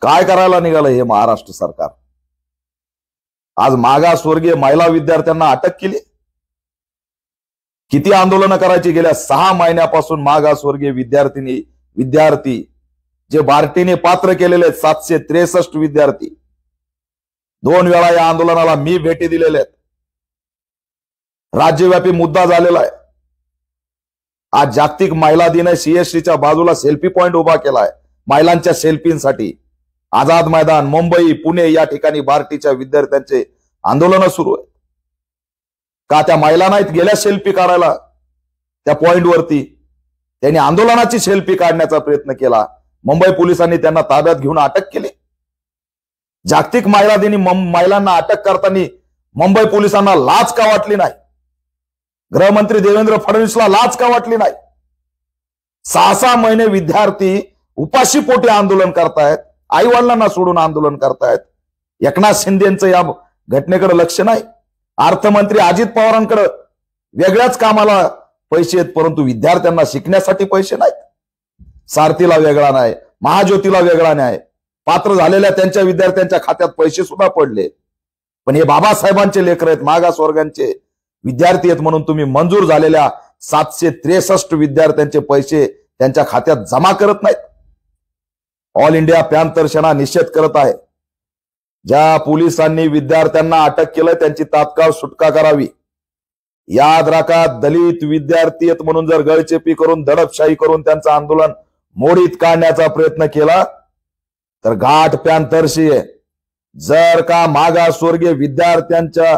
काय करायला निघालं हे महाराष्ट्र सरकार? आज मागासवर्गीय महिला विद्यार्थ्यांना अटक केली। किती आंदोलन करायची? गेल्या 6 महिन्यापासून मागासवर्गीय विद्यार्थी जे बार्टीने पात्र केलेले 763 विद्यार्थी, 2 वेळा या आंदोलनाला मी भेटी दिलेल्या आहेत। राज्यव्यापी मुद्दा झालेला आहे। आज जागतिक महिला दिन आहे। सीएसटीच्या बाजूला सेल्फी पॉइंट उभा केलाय महिलांच्या सेल्फींसाठी। आझाद मैदान, मुंबई, पुणे या ठिकाणी बार्टीच्या विद्यार्थ्यांचे आंदोलन सुरू आहे। का त्या महिला नाहीत गेल्या सेल्फी काढायला त्या पॉइंट वरती? त्यांनी आंदोलनाची सेल्फी काढण्याचा प्रयत्न केला। मुंबई पोलिसांनी त्यांना ताब्यात घेऊन अटक केली। जागतिक महिला दिनी महिलांना अटक करताना मुंबई पोलिसांना लाज का वाटली नाही? गृहमंत्री देवेंद्र फडणवीसला लाज का वाटली नाही? 6 महिने विद्यार्थी उपाशीपोटी आंदोलन करतायत, आई वडिलांना सोडून आंदोलन करतायत। एकनाथ शिंदेंचं या घटनेकडे लक्ष नाही। अर्थमंत्री अजित पवारांकडे वेगळ्याच कामाला पैसे आहेत, परंतु विद्यार्थ्यांना शिकण्यासाठी पैसे नाहीत। सारथीला वेगळा नाही, महाज्योतीला वेगळा नाही। पात्र झालेल्या त्यांच्या विद्यार्थ्यांच्या खात्यात पैसे सुद्धा पडले, पण हे बाबासाहेबांचे लेकर आहेत, मागासवर्गांचे विद्यार्थी आहेत म्हणून तुम्ही मंजूर झालेल्या 763 विद्यार्थ्यांचे पैसे त्यांच्या खात्यात जमा करत नाहीत। ऑल इंडिया पॅंथर सेना निषेध करत आहे। ज्या पोलिसांनी विद्यार्थ्यांना अटक केलं त्यांची तात्काळ सुटका करावी। याद राखा, दलित विद्यार्थी आहेत म्हणून जर गळचेपी करून दडपशाही करून त्यांचं आंदोलन मोडीत काढण्याचा प्रयत्न केला तर घाट पॅंथरशी आहे। जर का मागासवर्गीय विद्यार्थ्यांच्या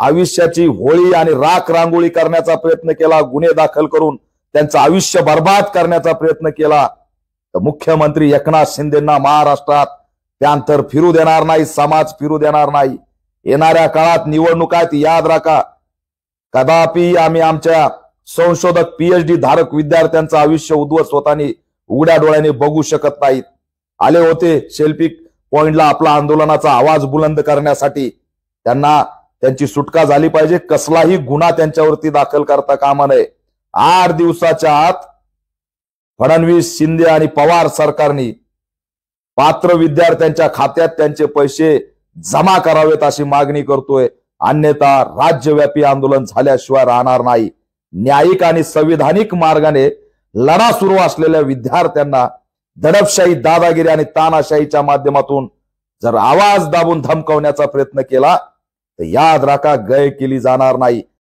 आयुष्याची होळी आणि राख रांगोळी करण्याचा प्रयत्न केला, गुन्हे दाखल करून त्यांचं आयुष्य बर्बाद करण्याचा प्रयत्न केला, तर मुख्यमंत्री एकनाथ शिंदेंना महाराष्ट्रात पॅंथर फिरू देणार नाही, समाज फिरू देणार नाही। येणाऱ्या काळात निवडणूक आहेत, याद राखा, कदापि आम्ही आमच्या संशोधक पीएचडी धारक विद्यार्थ्यांचं आयुष्य उद्ध्वस्त होताना उघड्या डोळ्याने बघू शकत नाहीत। आले होते सेल्फी पॉइंटला आपला आंदोलनाचा आवाज बुलंद करण्यासाठी, त्यांना त्यांची सुटका झाली पाहिजे। कसलाही गुन्हा त्यांच्यावरती दाखल करता कामा नये। 8 दिवसाच्या आत फडणवीस, शिंदे आणि पवार सरकारने पात्र विद्यार्थ्यांच्या खात्यात त्यांचे पैसे जमा करावेत अशी मागणी करतोय, अन्यथा राज्यव्यापी आंदोलन झाल्याशिवाय राहणार नाही। न्यायिक आणि संविधानिक मार्गाने लढा सुरू असलेल्या विद्यार्थ्यांना दडपशाही, दादागिरी आणि तानाशाहीच्या माध्यमातून जर आवाज दाबून धमकावण्याचा प्रयत्न केला तर याद राखा, गय केली जाणार नाही।